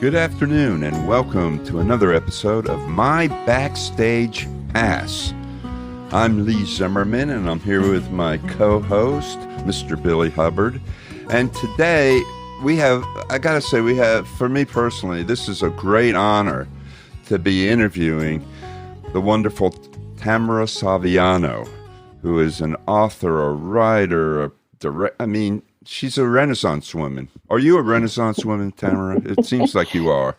Good afternoon and welcome to another episode of My Backstage Pass. I'm Lee Zimmerman and I'm here with my co-host, Mr. Billy Hubbard. And today for me personally, this is a great honor to be interviewing the wonderful Tamara Saviano, who is an author, a writer, she's a Renaissance woman. Are you a Renaissance woman, Tamara? It seems like you are.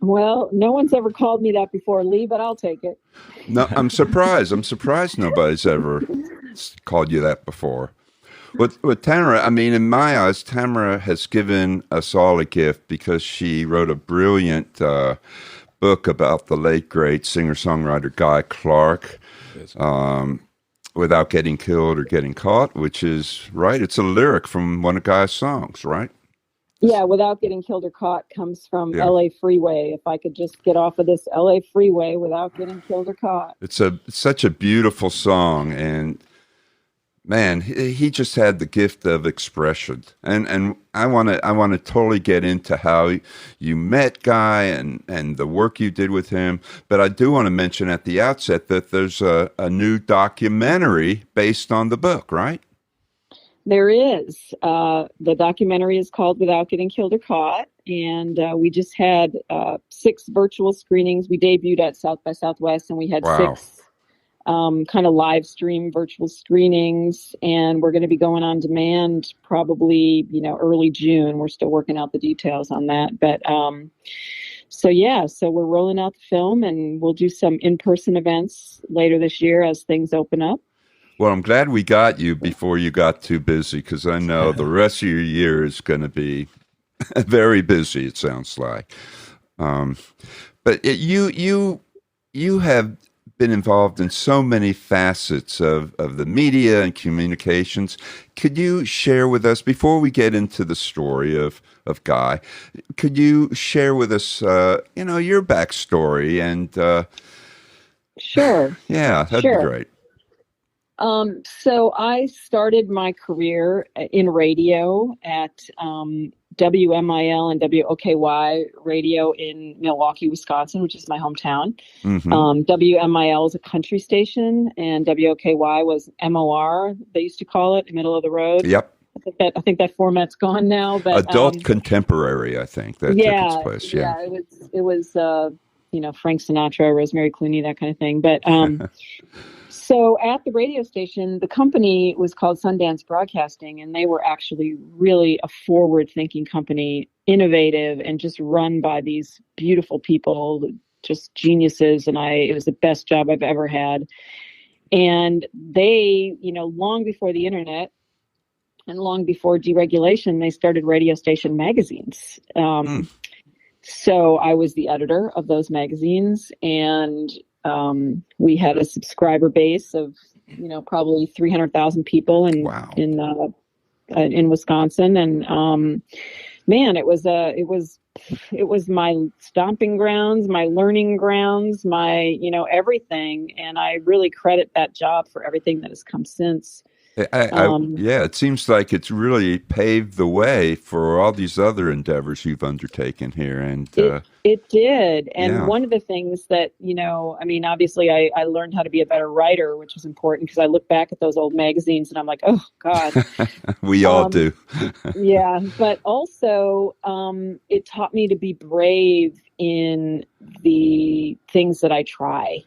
Well, no one's ever called me that before, Lee, but I'll take it. No, I'm surprised. I'm surprised nobody's ever called you that before. With Tamara, in my eyes, Tamara has given us all a gift because she wrote a brilliant book about the late, great singer-songwriter Guy Clark. Without getting killed or getting caught, which is, right, it's a lyric from one of Guy's songs, right? Yeah, without getting killed or caught comes from LA Freeway. If I could just get off of this LA Freeway without getting killed or caught. It's such a beautiful song, and man, he just had the gift of expression. And I want to totally get into how you met Guy and the work you did with him. But I do want to mention at the outset that there's a new documentary based on the book, right? There is. The documentary is called Without Getting Killed or Caught. And we just had 6 virtual screenings. We debuted at South by Southwest, and we had 6 kind of live stream virtual screenings, and we're going to be going on demand probably, early June. We're still working out the details on that. But so we're rolling out the film, and we'll do some in-person events later this year as things open up. Well, I'm glad we got you before you got too busy, because I know the rest of your year is going to be very busy, it sounds like. But you have been involved in so many facets of the media and communications. Could you share with us, before we get into the story of Guy, could you share with us, your backstory? And Sure. Yeah, that'd be great. So I started my career in radio at WMIL and WOKY radio in Milwaukee, Wisconsin, which is my hometown. Mm-hmm. WMIL is a country station, and WOKY was MOR, they used to call it, middle of the road. Yep. I think that format's gone now. But adult contemporary, I think that took its place. Yeah, it was Frank Sinatra, Rosemary Clooney, that kind of thing. But so at the radio station, the company was called Sundance Broadcasting, and they were actually really a forward-thinking company, innovative, and just run by these beautiful people, just geniuses. And it was the best job I've ever had. And they, long before the internet and long before deregulation, they started radio station magazines. So I was the editor of those magazines, and we had a subscriber base of, probably 300,000 people in Wisconsin. And, man, it was my stomping grounds, my learning grounds, my, everything. And I really credit that job for everything that has come since. It seems like it's really paved the way for all these other endeavors you've undertaken here. And it did. And one of the things that, obviously I learned how to be a better writer, which was important because I look back at those old magazines and I'm like, oh, God. We all do. Yeah. But also it taught me to be brave in the things that I try.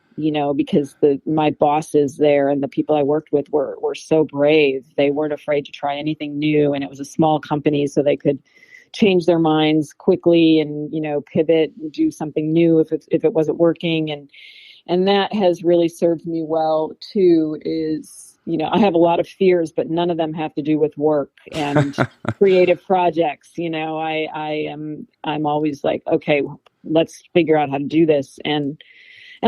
Because my bosses there and the people I worked with were so brave. They weren't afraid to try anything new. And it was a small company, so they could change their minds quickly and, pivot and do something new if it wasn't working. And that has really served me well too, is, I have a lot of fears, but none of them have to do with work and creative projects. I'm always like, okay, let's figure out how to do this. And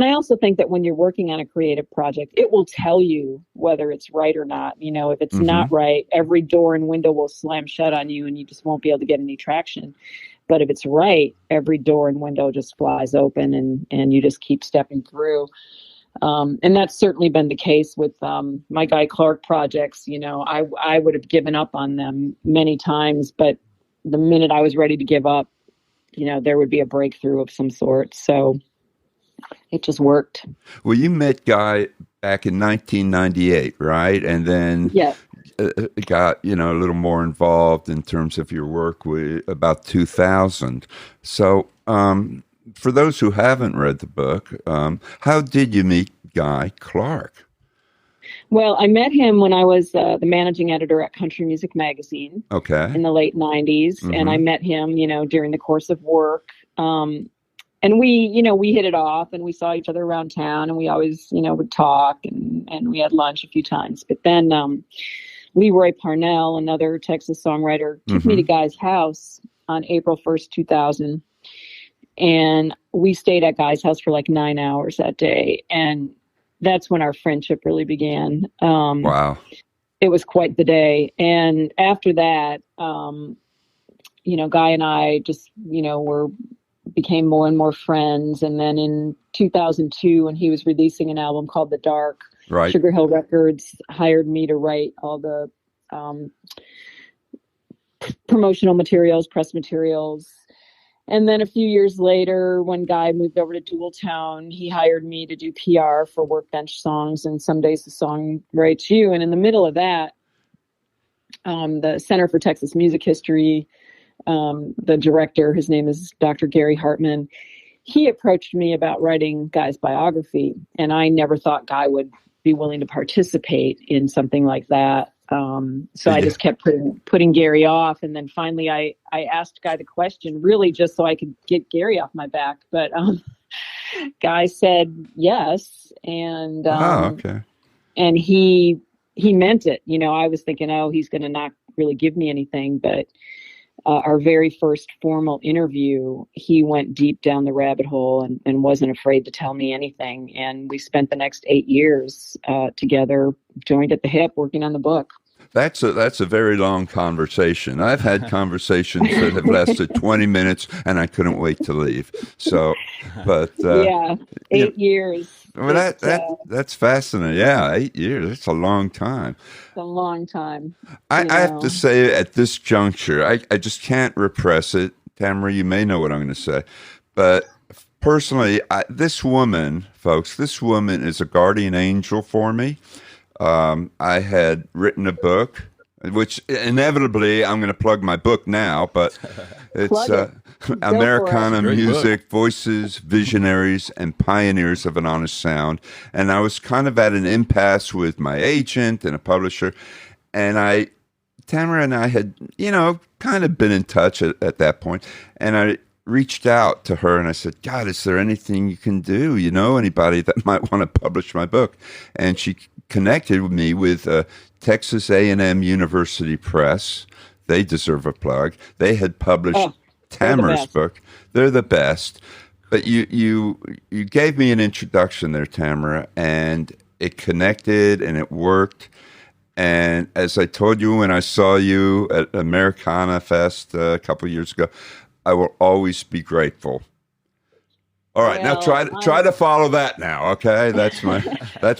I also think that when you're working on a creative project, it will tell you whether it's right or not. If it's not right, every door and window will slam shut on you and you just won't be able to get any traction. But if it's right, every door and window just flies open and you just keep stepping through. And that's certainly been the case with my Guy Clark projects. I would have given up on them many times, but the minute I was ready to give up, there would be a breakthrough of some sort. So it just worked. Well, you met Guy back in 1998, right? And then Yeah. got, a little more involved in terms of your work with about 2000. So, for those who haven't read the book, how did you meet Guy Clark? Well, I met him when I was the managing editor at Country Music Magazine in the late 90s. Mm-hmm. And I met him, during the course of work. And we hit it off, and we saw each other around town, and we always, would talk, and we had lunch a few times. But then Leroy Parnell, another Texas songwriter, took me to Guy's house on April 1st, 2000. And we stayed at Guy's house for like 9 hours that day. And that's when our friendship really began. Wow. It was quite the day. And after that, Guy and I just, became more and more friends. And then in 2002, when he was releasing an album called The Dark, right, Sugar Hill Records hired me to write all the promotional materials, press materials. And then a few years later, when Guy moved over to Dual Tone, he hired me to do PR for Workbench Songs and Some Days the Song Writes You. And in the middle of that, the Center for Texas Music History, the director, his name is Dr. Gary Hartman, he approached me about writing Guy's biography. And I never thought Guy would be willing to participate in something like that. So I just kept putting Gary off. And then finally I asked Guy the question, really just so I could get Gary off my back. But Guy said yes. And and he meant it. I was thinking, he's going to not really give me anything. But our very first formal interview, he went deep down the rabbit hole and wasn't afraid to tell me anything. And we spent the next 8 years together, joined at the hip, working on the book. That's a very long conversation. I've had conversations that have lasted 20 minutes, and I couldn't wait to leave. So, but 8 years. Well, that's fascinating. Yeah, 8 years. That's a long time. It's a long time. I have to say, at this juncture, I just can't repress it. Tamara, you may know what I'm going to say, but personally, this woman, folks, this woman is a guardian angel for me. I had written a book, which inevitably I'm going to plug my book now, but it's Americana Music, Voices, Visionaries, and Pioneers of an Honest Sound. And I was kind of at an impasse with my agent and a publisher. And Tamara and I had, kind of been in touch at that point. And I reached out to her and I said, God, is there anything you can do? Anybody that might want to publish my book? And she connected with me with Texas A&M University Press. They deserve a plug. They had published Tamara's book. They're the best. But you gave me an introduction there, Tamara, and it connected and it worked. And as I told you when I saw you at Americana Fest a couple of years ago, I will always be grateful. All right, now try to follow that now, okay? That's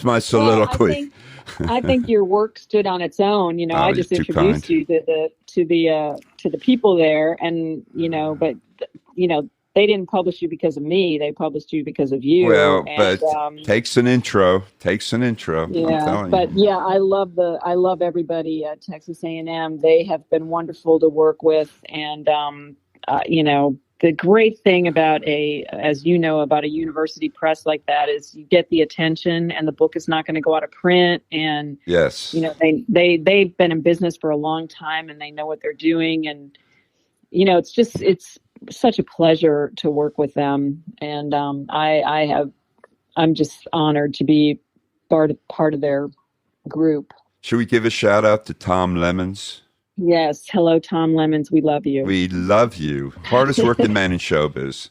my soliloquy. Well, I think your work stood on its own. I just introduced you to the people there, and but they didn't publish you because of me. They published you because of you. Well, but takes an intro. Yeah, but I love everybody at Texas A&M. They have been wonderful to work with, and the great thing about a university press like that is you get the attention, and the book is not going to go out of print. And yes, they've been in business for a long time, and they know what they're doing. And it's such a pleasure to work with them. And I'm just honored to be part of their group. Should we give a shout out to Tom Lemons? Yes. Hello, Tom Lemons. We love you. We love you. Hardest working man in showbiz.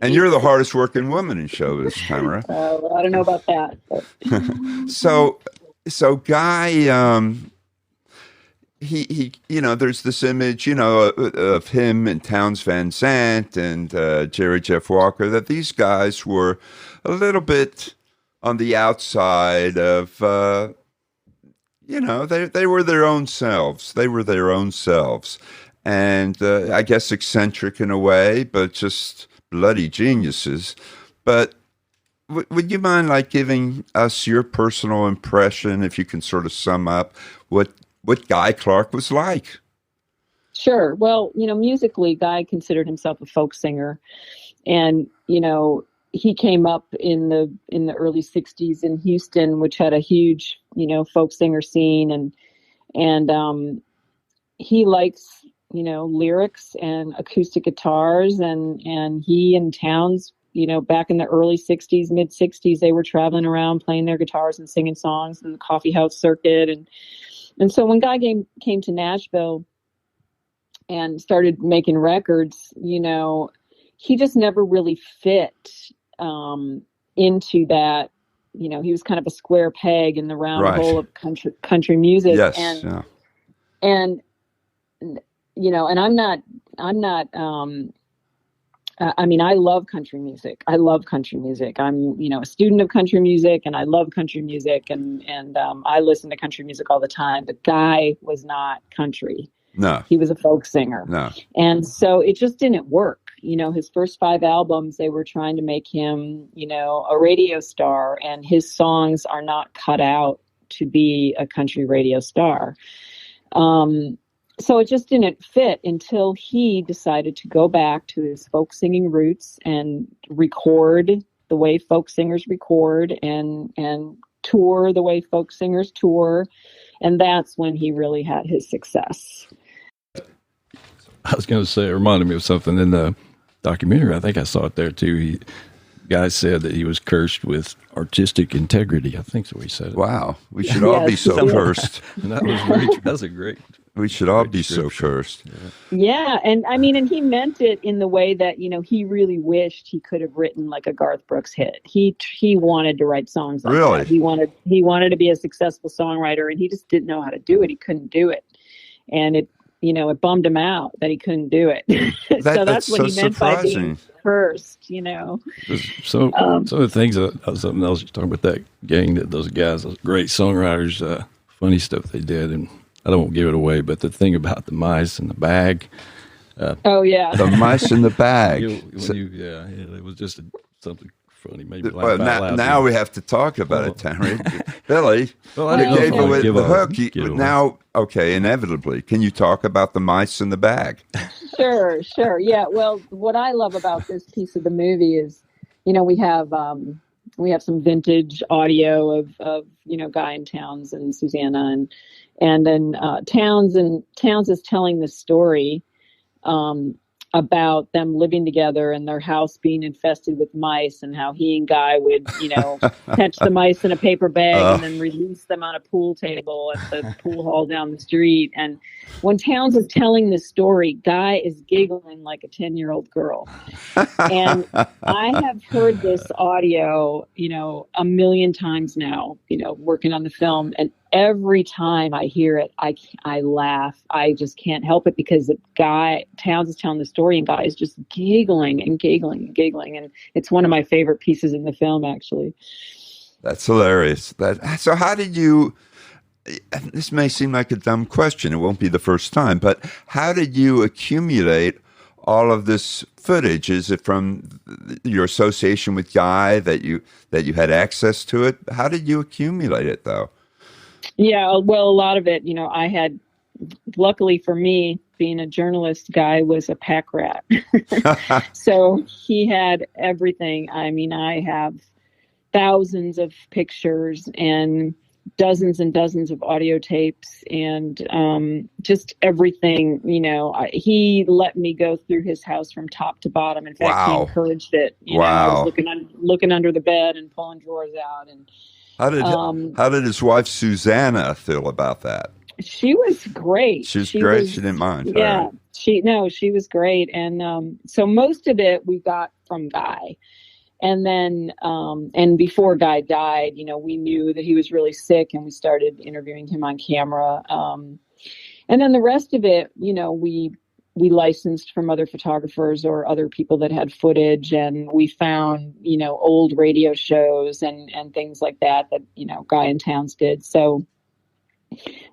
And you're the hardest working woman in showbiz, Tamara. I don't know about that. But. So Guy, he there's this image, of him and Townes Van Zandt and Jerry Jeff Walker, that these guys were a little bit on the outside of, they were their own selves. and I guess eccentric in a way, but just bloody geniuses. But would you mind like giving us your personal impression, if you can sort of sum up what Guy Clark was like? Sure. Well, musically, Guy considered himself a folk singer, and he came up in the early '60s in Houston, which had a huge folk singer scene, and he likes lyrics and acoustic guitars, and he and Townes, back in the early '60s, mid '60s, they were traveling around playing their guitars and singing songs in the coffee house circuit, and so when Guy came to Nashville and started making records, he just never really fit into that. He was kind of a square peg in the round Right. hole of country music. Yes. And Yeah. and and I'm not I mean, I love country music. I'm a student of country music, and I love country music, and I listen to country music all the time. But Guy was not country. No. He was a folk singer. No. And so it just didn't work. His first 5 albums, they were trying to make him, a radio star, and his songs are not cut out to be a country radio star. So it just didn't fit until he decided to go back to his folk singing roots and record the way folk singers record, and tour the way folk singers tour. And that's when he really had his success. I was going to say, it reminded me of something in the documentary. I think I saw it there too. Guy said that he was cursed with artistic integrity. I think so. He said it. Wow. We should all be so cursed. And that was very. That's a great. We should all be so cursed. Yeah, and I mean, and he meant it in the way that he really wished he could have written like a Garth Brooks hit. He wanted to write songs like Really? that. He wanted to be a successful songwriter, and he just didn't know how to do it. He couldn't do it, and it bummed him out that he couldn't do it. So that's what he meant by being cursed. So some of the things something else you're talking about, that gang, that those guys, those great songwriters, funny stuff they did, and I don't give it away, but the thing about the mice in the bag. Oh yeah, the mice in the bag. It was just something funny. Maybe well, now we have to talk about it, Tamara. Billy, well, I didn't gave know away the hook. now, okay, inevitably, can you talk about the mice in the bag? Sure. Yeah. Well, what I love about this piece of the movie is, we have some vintage audio of Guy and Townes and Susanna, and then Townes is telling the story about them living together and their house being infested with mice, and how he and Guy would catch the mice in a paper bag and then release them on a pool table at the pool hall down the street. And when Townes is telling this story, Guy is giggling like a 10-year-old girl. And I have heard this audio a million times now, working on the film, and every time I hear it, I laugh. I just can't help it, because Townes is telling the story, and Guy is just giggling and giggling and giggling, and it's one of my favorite pieces in the film, actually. That's hilarious. So how did you? This may seem like a dumb question. It won't be the first time, but how did you accumulate all of this footage? Is it from your association with Guy that you had access to it? How did you accumulate it, though? Yeah, well, a lot of it, I had, luckily for me, being a journalist, Guy was a pack rat. So he had everything. I mean, I have thousands of pictures and dozens of audio tapes, and just everything. He let me go through his house from top to bottom. In fact, He encouraged it. I was looking under the bed and pulling drawers out. And how did his wife Susanna feel about that? She was great. She was great. She didn't mind. Yeah, she was great. And so most of it we got from Guy. And then, and before Guy died, we knew that he was really sick, and we started interviewing him on camera. And then the rest of it, we licensed from other photographers or other people that had footage, and we found, old radio shows and things like that, Guy and Townes did. So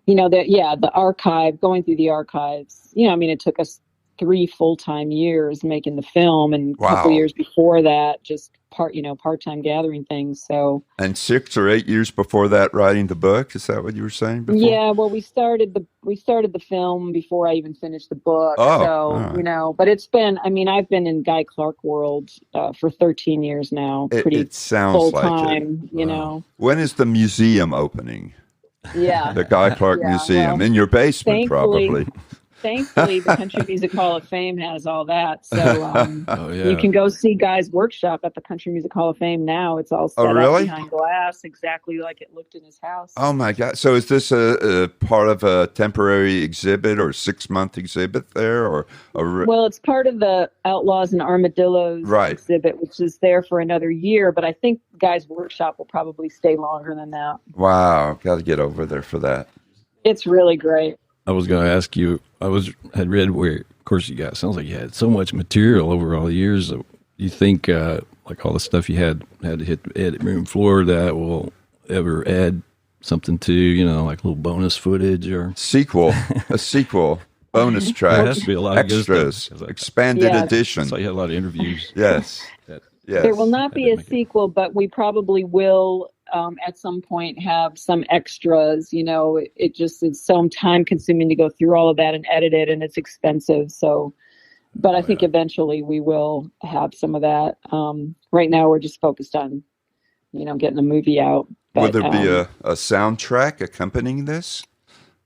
the archive, going through the archives, I mean, it took us 3 full-time years making the film, and a couple years before that, just part-time gathering things. So, and 6 or 8 years before that, writing the book. Is that what you were saying before? Yeah, well, we started the film before I even finished the book. But it's been, I mean, I've been in Guy Clark world for 13 years now. It sounds like full-time, it. When is the museum opening? Yeah. The Guy Clark Museum, in your basement, probably. Thankfully, the Country Music Hall of Fame has all that. So you can go see Guy's workshop at the Country Music Hall of Fame now. It's all set up behind glass, exactly like it looked in his house. Oh, my God. So is this a part of a temporary exhibit or 6-month exhibit there? Well, it's part of the Outlaws and Armadillos exhibit, which is there for another year. But I think Guy's workshop will probably stay longer than that. Wow. Got to get over there for that. It's really great. I was going to ask you, had read where, of course, sounds like you had so much material over all the years. You think, like all the stuff you had to hit the edit room floor, that will ever add something to, like a little bonus footage or? A sequel, bonus tracks, there has to be a lot extras, of expanded edition. So you had a lot of interviews. Yes. Yes. There will not be a sequel, but we probably will at some point have some extras. It just is so time consuming to go through all of that and edit it, and it's expensive. So, but I think eventually we will have some of that. Right now we're just focused on, getting the movie out. But, will there be a soundtrack accompanying this?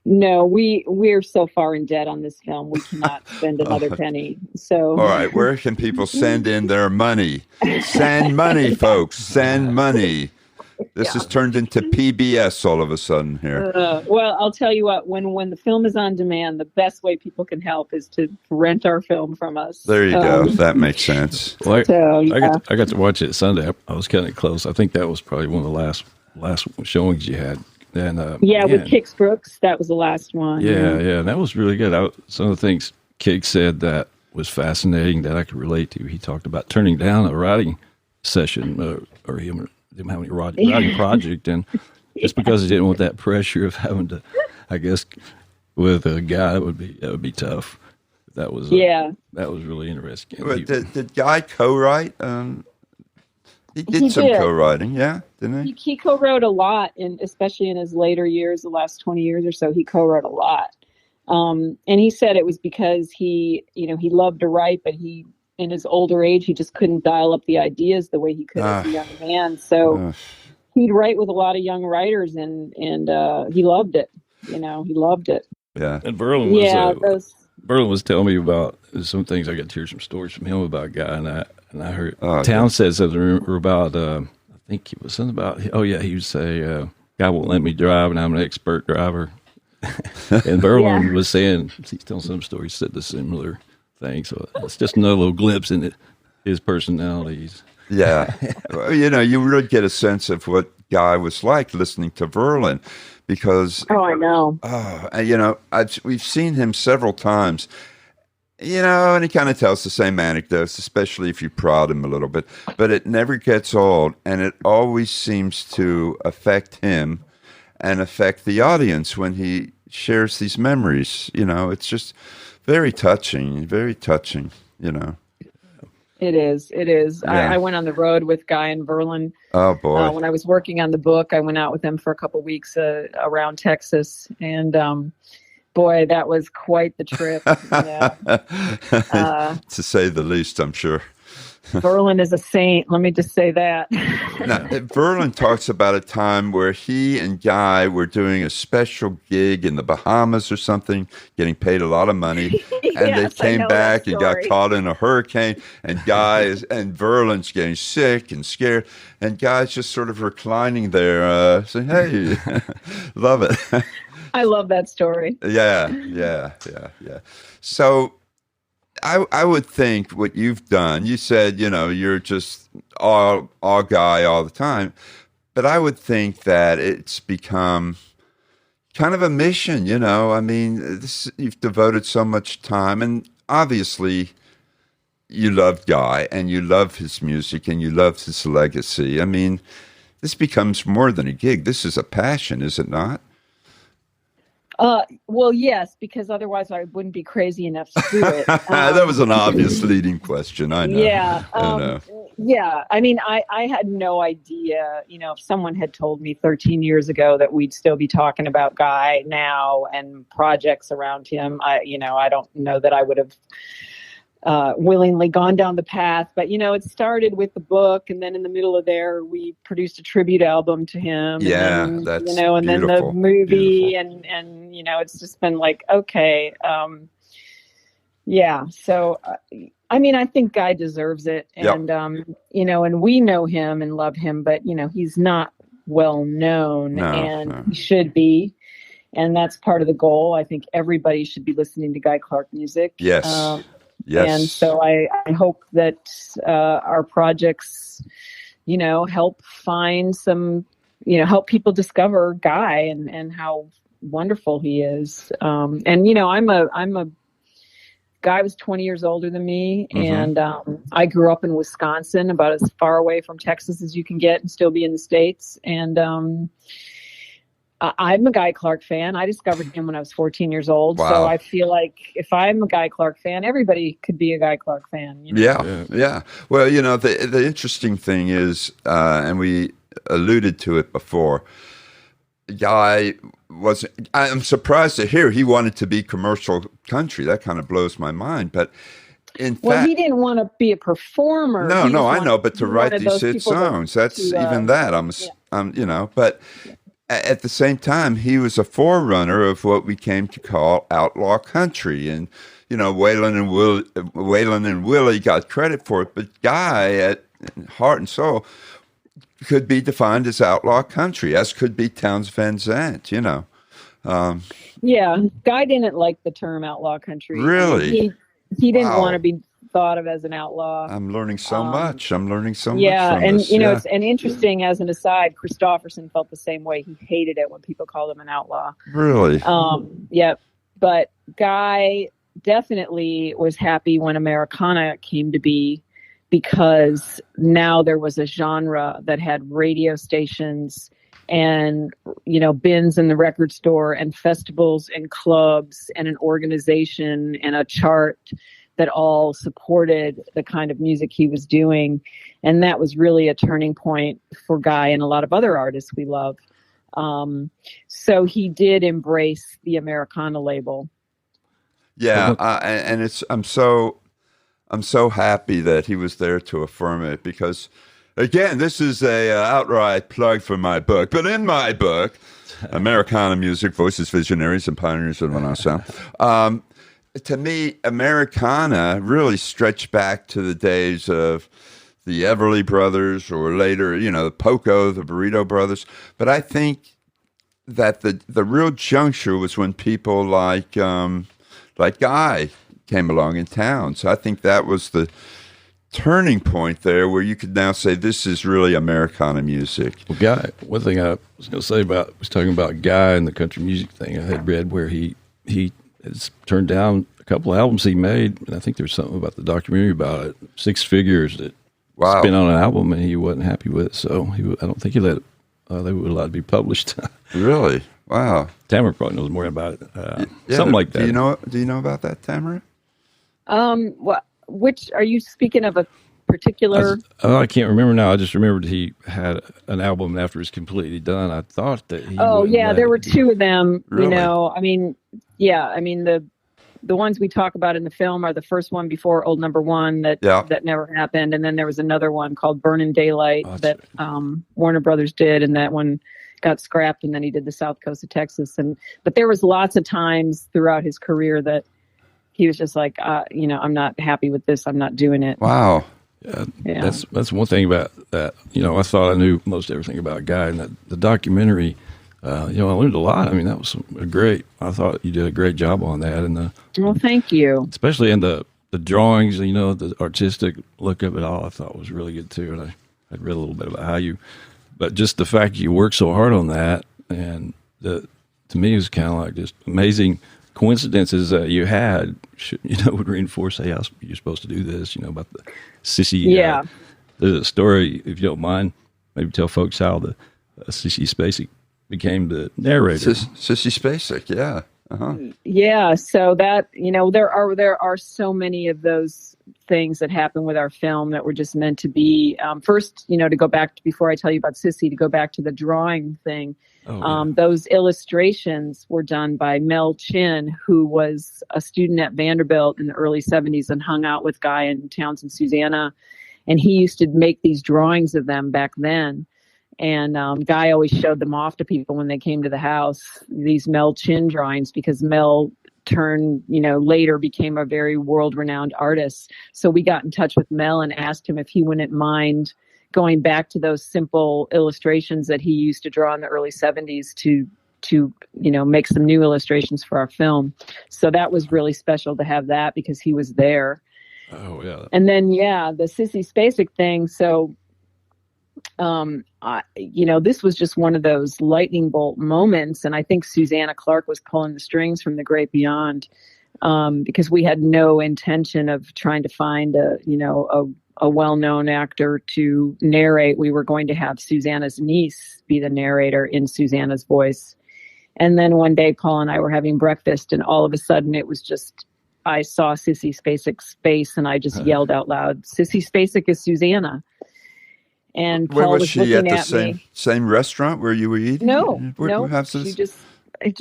No, we're so far in debt on this film, we cannot spend another penny. So, all right, where can people send in their money? Send money, folks. Send money. This has turned into PBS all of a sudden here. Well, I'll tell you what. When the film is on demand, the best way people can help is to rent our film from us. There you go. That makes sense. Well, I got to watch it Sunday. I was kind of close. I think that was probably one of the last showings you had. And, with Kix Brooks, that was the last one. Yeah, that was really good. Some of the things Kix said that was fascinating that I could relate to. He talked about turning down a writing session or him having a writing project, and just because he didn't want that pressure of having to, I guess, with a guy that would be tough. That was really interesting. Did Guy co-write? He did some co-writing, didn't he? He co-wrote a lot, and especially in his later years, the last 20 years or so, he co-wrote a lot. And he said it was because he loved to write, but in his older age, he just couldn't dial up the ideas the way he could as a young man. So he'd write with a lot of young writers, and he loved it. He loved it. Yeah. And Berlin was telling me about some things. I got to hear some stories from him about Guy, and I heard Townes said something about, I think it was something about, he would say, Guy won't let me drive, and I'm an expert driver. And Berlin was saying, he's telling some stories, said the similar thing. So it's just another little glimpse into his personalities. Yeah. You really get a sense of what Guy was like listening to Verlin, because... Oh, I know. We've seen him several times. And he kind of tells the same anecdotes, especially if you prod him a little bit. But it never gets old, and it always seems to affect him and affect the audience when he shares these memories. It's just very touching, It is. Yeah. I went on the road with Guy and Verlin. Oh, boy. When I was working on the book, I went out with them for a couple weeks around Texas, and... boy, that was quite the trip. To say the least, I'm sure. Verlin is a saint. Let me just say that. Now, Verlin talks about a time where he and Guy were doing a special gig in the Bahamas or something, getting paid a lot of money, and they came back and got caught in a hurricane, and and Verlin's getting sick and scared, and Guy's just sort of reclining there, saying, "Hey, love it." I love that story. Yeah. So I would think what you've done, you said, you're just all Guy all the time, but I would think that it's become kind of a mission, I mean, you've devoted so much time, and obviously you love Guy and you love his music and you love his legacy. I mean, this becomes more than a gig. This is a passion, is it not? Well, yes, because otherwise I wouldn't be crazy enough to do it. That was an obvious leading question. I know. Yeah. I know. Yeah. I mean, I had no idea, if someone had told me 13 years ago that we'd still be talking about Guy now and projects around him, I don't know that I would have willingly gone down the path, but it started with the book, and then in the middle of there, we produced a tribute album to him. Yeah, and then, that's and beautiful. then the movie, Beautiful. and it's just been like, okay, yeah. So, I mean, I think Guy deserves it, and and we know him and love him, but he's not well known, and he should be. And that's part of the goal. I think everybody should be listening to Guy Clark music. Yes. Yes. And so I hope that our projects, help find some, help people discover Guy and how wonderful he is. Guy was 20 years older than me, and I grew up in Wisconsin, about as far away from Texas as you can get and still be in the States. And I'm a Guy Clark fan. I discovered him when I was 14 years old. Wow. So I feel like if I'm a Guy Clark fan, everybody could be a Guy Clark fan. Yeah. Well, the interesting thing is, and we alluded to it before, Guy I'm surprised to hear he wanted to be commercial country. That kind of blows my mind. But in fact, he didn't want to be a performer. No, I know. But to write these hit songs, that's even that. But at the same time, he was a forerunner of what we came to call outlaw country. And, Waylon and Willie got credit for it, but Guy, at heart and soul, could be defined as outlaw country, as could be Townes Van Zandt, Guy didn't like the term outlaw country. Really? He didn't want to be thought of as an outlaw. I'm learning so much. I'm learning so much from this. It's interesting, as an aside, Christofferson felt the same way. He hated it when people called him an outlaw. Really? But Guy definitely was happy when Americana came to be, because now there was a genre that had radio stations and bins in the record store and festivals and clubs and an organization and a chart that all supported the kind of music he was doing. And that was really a turning point for Guy and a lot of other artists we love. So he did embrace the Americana label. Yeah. And I'm so happy that he was there to affirm it, because again, this is a outright plug for my book, but in my book, Americana Music, Voices, Visionaries, and Pioneers of the Now Sound, to me, Americana really stretched back to the days of the Everly Brothers, or later, the Poco, the Burrito Brothers. But I think that the real juncture was when people like Guy came along in town. So I think that was the turning point there, where you could now say this is really Americana music. Well, Guy, one thing I was going to say was talking about Guy and the country music thing. I had read where he has turned down a couple of albums he made, and I think there's something about the documentary about it, 6 figures that spent on an album, and he wasn't happy with it. So I don't think he let it. They were allowed to be published. Really? Wow. Tamara probably knows more about it. Something like that. Do you know about that, Tamara? Which are you speaking of? A particular? I can't remember now. I just remembered he had an album after it was completely done. I thought that he. Oh yeah, there were 2 of them. Really? The ones we talk about in the film are the first one before Old Number One that never happened, and then there was another one called Burnin' Daylight that Warner Brothers did, and that one got scrapped, and then he did the South Coast of Texas. But there was lots of times throughout his career that he was just like, I'm not happy with this. I'm not doing it. Wow. Yeah. That's one thing about that. I thought I knew most everything about Guy, and the documentary. I learned a lot. I mean, that was I thought you did a great job on that, and well, thank you. Especially in the drawings, the artistic look of it all, I thought was really good too. And I'd read a little bit about but just the fact you worked so hard on that, and to me, it was kind of like just amazing coincidences that you had, would reinforce, hey, you're supposed to do this, about the Sissy. Yeah. There's a story, if you don't mind, maybe tell folks how the Sissy Spacek became the narrator. Sissy Spacek, yeah. Uh-huh. Yeah, so that, there are so many of those things that happen with our film that were just meant to be. First, to go back before I tell you about Sissy, to go back to the drawing thing. Those illustrations were done by Mel Chin, who was a student at Vanderbilt in the early 70s and hung out with Guy and Townes and Susanna. And he used to make these drawings of them back then. And Guy always showed them off to people when they came to the house, these Mel Chin drawings, because Mel later became a very world-renowned artist. So we got in touch with Mel and asked him if he wouldn't mind going back to those simple illustrations that he used to draw in the early 70s to make some new illustrations for our film. So that was really special to have that because he was there. Oh, yeah. And then, the Sissy Spacek thing. So, this was just one of those lightning bolt moments. And I think Susanna Clark was pulling the strings from the great beyond, because we had no intention of trying to find a well-known actor to narrate. We were going to have Susanna's niece be the narrator in Susanna's voice. And then one day, Paul and I were having breakfast, and all of a sudden it was just, I saw Sissy Spacek's face, and I just yelled out loud, "Sissy Spacek is Susanna." And Paul was was she looking at the same restaurant where you were eating? No.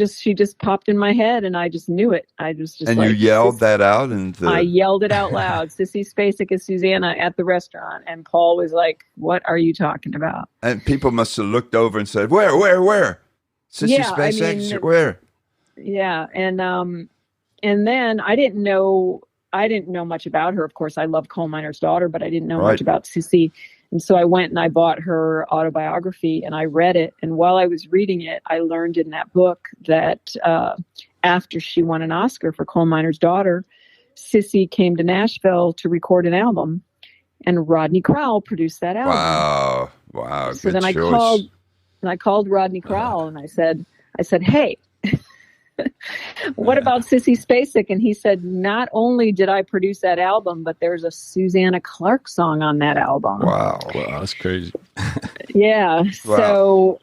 She just popped in my head, and I just knew it. I just and you yelled that out, I yelled it out loud. Sissy Spacek is Susanna at the restaurant, and Paul was like, "What are you talking about?" And people must have looked over and said, "Where? Sissy Spacek, where?" Yeah, and then I didn't know much about her. Of course, I love Coal Miner's Daughter, but I didn't know much about Sissy. And so I went and I bought her autobiography and I read it. And while I was reading it, I learned in that book that after she won an Oscar for Coal Miner's Daughter, Sissy came to Nashville to record an album, and Rodney Crowell produced that album. Wow. So then I called Rodney Crowell and I said, "Hey, what about Sissy Spacek?" And he said, "Not only did I produce that album, but there's a Susanna Clark song on that album." Wow, that's crazy. Yeah. Wow.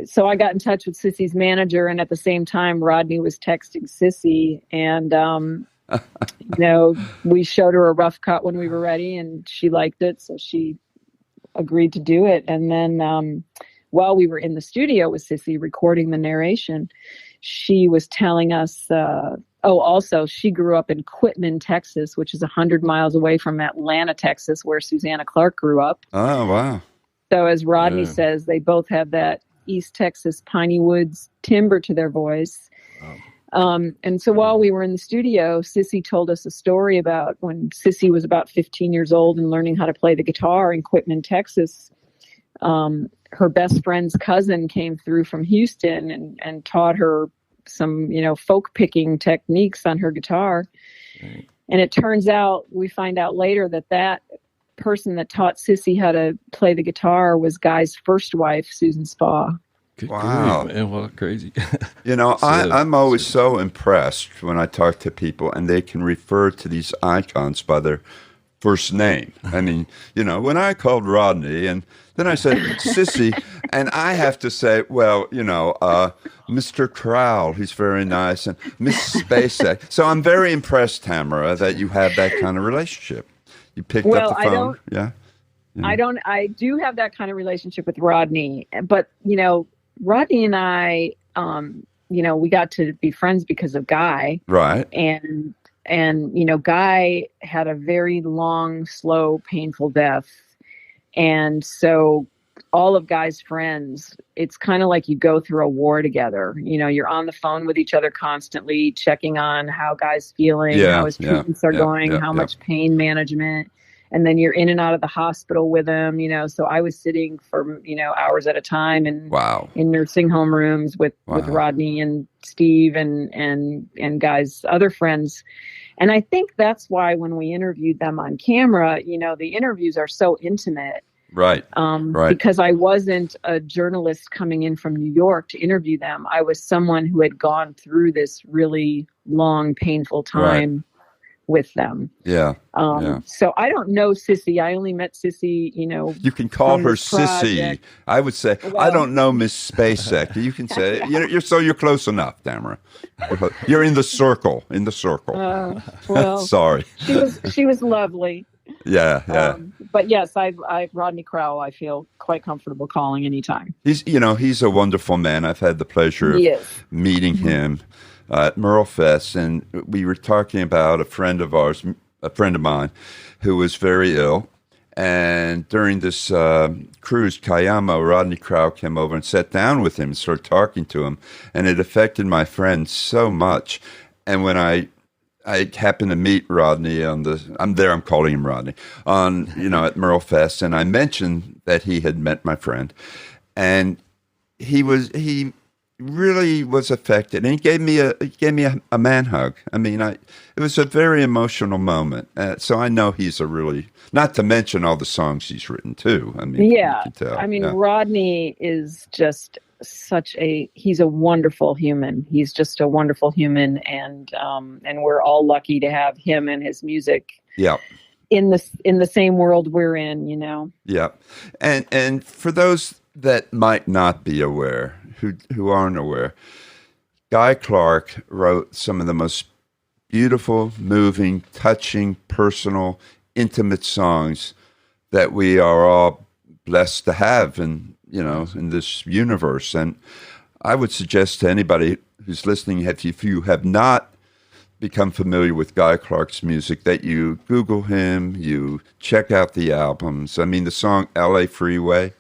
So I got in touch with Sissy's manager, and at the same time, Rodney was texting Sissy, and we showed her a rough cut when we were ready, and she liked it, so she agreed to do it. And then while we were in the studio with Sissy recording the narration, she was telling us, also she grew up in Quitman, Texas, which is 100 miles away from Atlanta, Texas, where Susanna Clark grew up. Oh, wow. So as Rodney says, they both have that East Texas piney woods timbre to their voice. Wow. And so while we were in the studio, Sissy told us a story about when Sissy was about 15 years old and learning how to play the guitar in Quitman, Texas. Her best friend's cousin came through from Houston and taught her some, folk picking techniques on her guitar. Right. And it turns out, we find out later that person that taught Sissy how to play the guitar was Guy's first wife, Susan Spa. Wow. Man, what crazy. I'm always so impressed when I talk to people and they can refer to these icons by their first name. I mean, when I called Rodney and then I said, "Sissy," and I have to say, well, Mr. Crowell, he's very nice, and Miss Spacek. So I'm very impressed, Tamara, that you have that kind of relationship. You picked up the phone. I do have that kind of relationship with Rodney, but, Rodney and I, we got to be friends because of Guy. Right. And Guy had a very long, slow, painful death. And so all of Guy's friends, it's kind of like you go through a war together. You're on the phone with each other constantly, checking on how Guy's feeling, how his treatments are going, how much pain management. And then you're in and out of the hospital with him, So I was sitting for, hours at a time in nursing home rooms with Rodney and Steve and Guy's other friends. And I think that's why when we interviewed them on camera, the interviews are so intimate. Right. Because I wasn't a journalist coming in from New York to interview them. I was someone who had gone through this really long, painful time with them. Yeah. So I don't know Sissy. I only met Sissy, You can call her Sissy. Project. I would say, well, I don't know Miss Spacek. You can say, you're close enough, Tamara. You're in the circle. Well, sorry. She was lovely. Yeah. But yes, I Rodney Crowell, I feel quite comfortable calling anytime. He's a wonderful man. I've had the pleasure of meeting him at Merlefest, and we were talking about a friend of mine, who was very ill. And during this cruise, Cayamo, Rodney Crowell came over and sat down with him and started talking to him, and it affected my friend so much. And when I happened to meet Rodney I'm calling him Rodney, at Merlefest, and I mentioned that he had met my friend, and he really was affected, and he gave me a man hug. I mean, it was a very emotional moment. So I know he's not to mention all the songs he's written too. I mean, yeah, you can tell. I mean, Rodney is just he's a wonderful human. He's just a wonderful human, and we're all lucky to have him and his music. Yeah. In the same world we're in, Yeah, and for those that might not be aware, who aren't aware, Guy Clark wrote some of the most beautiful, moving, touching, personal, intimate songs that we are all blessed to have in this universe. And I would suggest to anybody who's listening, if you have not become familiar with Guy Clark's music, that you Google him, you check out the albums. I mean, the song LA Freeway,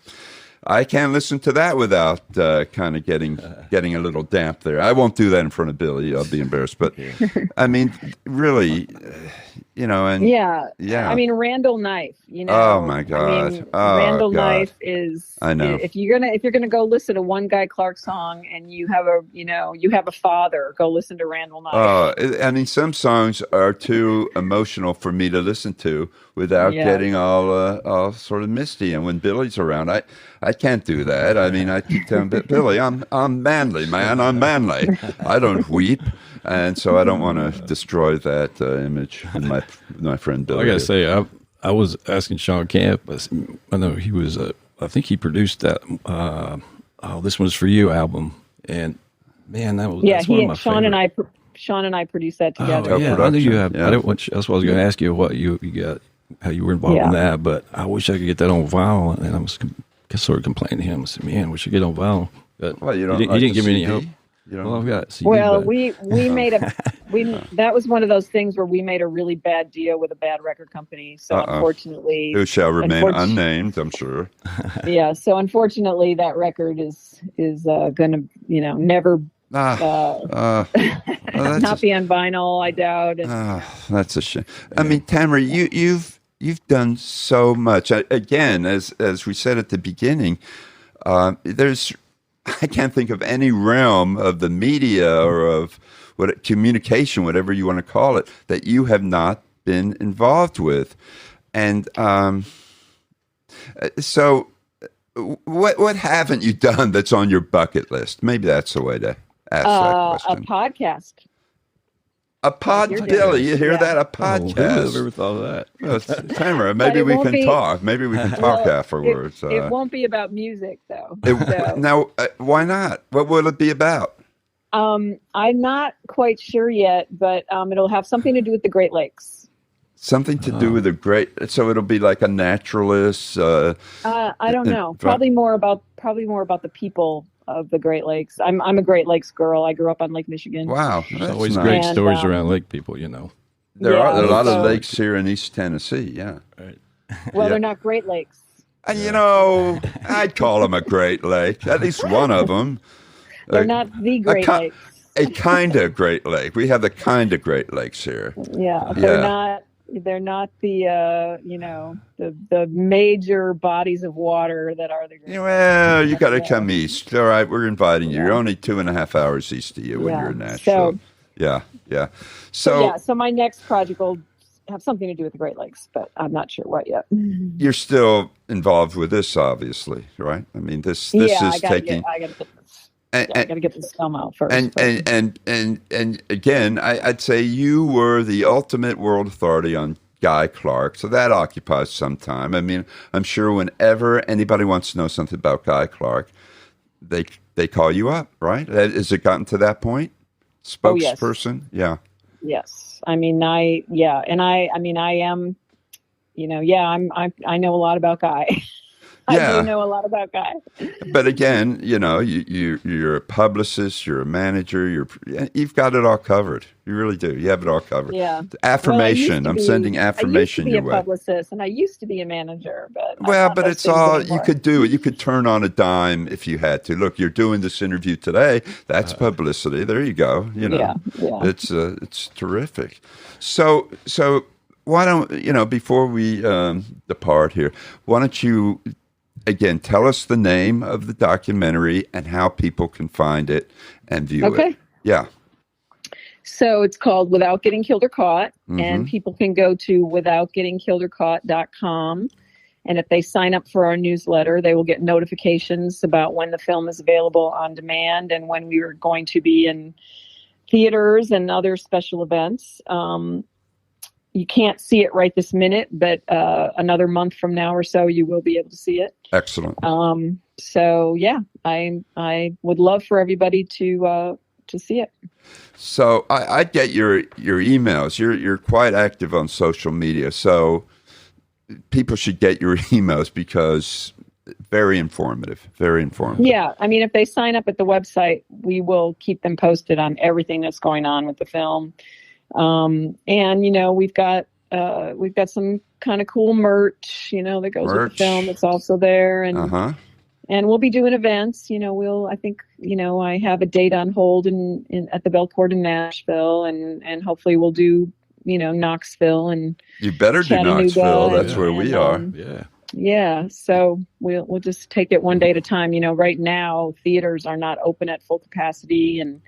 I can't listen to that without kind of getting a little damp there. I won't do that in front of Billy. I'll be embarrassed. But I mean, really, and yeah. I mean, Randall Knife. Oh my God. I mean, Randall Knife is. I know. If you're gonna go listen to one Guy Clark song and you have a father, go listen to Randall Knife. I mean, some songs are too emotional for me to listen to without getting all sort of misty. And when Billy's around, I can't do that. I mean, I keep telling Billy, I'm manly, man. I'm manly. I don't weep, and so I don't want to destroy that image of my friend Billy. I gotta say, I was asking Sean Camp. I know he was. I think he produced that. This One's For You album, and man, that's one of my favorite. Sean and I produced that together. Oh, yeah, I knew you have. Yeah. That's what I was going to ask you. What you got? How you were involved in that? But I wish I could get that on vinyl, and I was sort of complaining to him. I said, "Man, we should get on vinyl." But you don't. He didn't give me any hope. Well, I've got CD, well, we made that was one of those things where we made a really bad deal with a bad record company. So unfortunately, who shall remain unnamed, I'm sure. Yeah. So unfortunately, that record is going to never not be on vinyl, I doubt. That's a shame. I mean, Tamara, you've done so much. Again, as we said at the beginning, I can't think of any realm of the media or of communication, whatever you want to call it, that you have not been involved with. And so what haven't you done that's on your bucket list? Maybe that's the way to ask that question. A podcast. Billy, you hear that? A podcast. Who would ever thought of that? Well, Tamara, maybe we can talk. Maybe we can talk afterwards. It won't be about music, though. Now, why not? What will it be about? I'm not quite sure yet, but it'll have something to do with the Great Lakes. Something to do with so it'll be like a naturalist. I don't know. Probably more about the people of the Great Lakes. I'm a Great Lakes girl. I grew up on Lake Michigan. Wow, there's always great stories around lake people. There are a lot of lakes here in East Tennessee. Yeah. Right. Well, they're not Great Lakes. And I'd call them a Great Lake. At least one of them. They're not the Great Lakes. A kind of Great Lake. We have the kind of Great Lakes here. Yeah, they're not. They're not the the major bodies of water that are the Great Lakes. Well, you got to come east. All right, we're inviting you. You're only 2.5 hours east of you when you're in Nashville. So my next project will have something to do with the Great Lakes, but I'm not sure what yet. You're still involved with this, obviously, right? I mean, this is taking. And, I got to get this film out first. and again, I'd say you were the ultimate world authority on Guy Clark, so that occupies some time. I mean, I'm sure whenever anybody wants to know something about Guy Clark, they call you up, right? Has it gotten to that point? Spokesperson? Oh, yes. I mean, I am, I know a lot about Guy. I do know a lot about Guy. But again, you're a publicist, you're a manager, you've got it all covered. You really do. You have it all covered. Yeah. Affirmation. I'm sending affirmation your way. I used to be a publicist, and I used to be a manager, but it's all you could do. You could turn on a dime if you had to. Look, you're doing this interview today. That's publicity. There you go. It's terrific. So why don't before we depart here, why don't you again tell us the name of the documentary and how people can find it and view it? Okay. Yeah. So it's called Without Getting Killed or Caught, and people can go to withoutgettingkilledorcaught.com. And if they sign up for our newsletter, they will get notifications about when the film is available on demand and when we are going to be in theaters and other special events. You can't see it right this minute, but another month from now or so, you will be able to see it. Excellent. So yeah, I would love for everybody to see it. So I get your emails. You're quite active on social media, so people should get your emails because very informative. Very informative. Yeah, I mean, if they sign up at the website, we will keep them posted on everything that's going on with the film. And we've got some kind of cool merch, that goes with the film. It's also there, and we'll be doing events. I have a date on hold at the Belcourt in Nashville, and hopefully we'll do Knoxville and you better do Knoxville. That's where we are. Yeah. So we'll just take it one day at a time. Right now theaters are not open at full capacity, and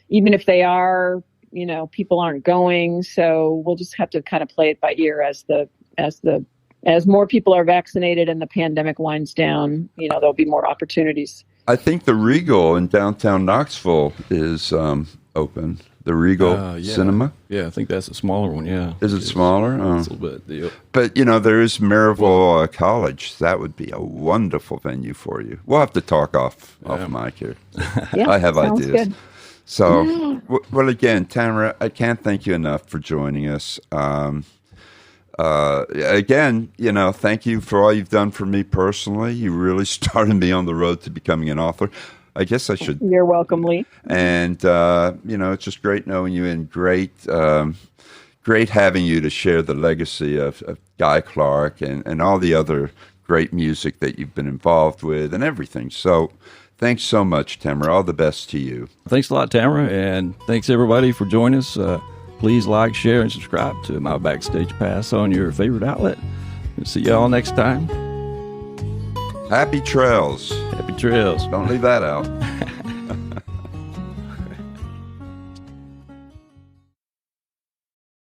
even if they are, people aren't going, so we'll just have to kind of play it by ear as more people are vaccinated and the pandemic winds down. There'll be more opportunities. I think the Regal in downtown Knoxville is open. The Regal Cinema. Yeah, I think that's a smaller one. Yeah, is it smaller? It's a little bit. But there is Maryville College. That would be a wonderful venue for you. We'll have to talk off mic here. I have ideas. Good. So, well, again, Tamara, I can't thank you enough for joining us. Again, thank you for all you've done for me personally. You really started me on the road to becoming an author. I guess I should. You're welcome, Lee. And, it's just great knowing you and great having you to share the legacy of Guy Clark and all the other great music that you've been involved with and everything. So, thanks so much, Tamara. All the best to you. Thanks a lot, Tamara, and thanks everybody for joining us. Please like, share, and subscribe to my Backstage Pass on your favorite outlet. And see y'all next time. Happy trails. Happy trails. Don't leave that out.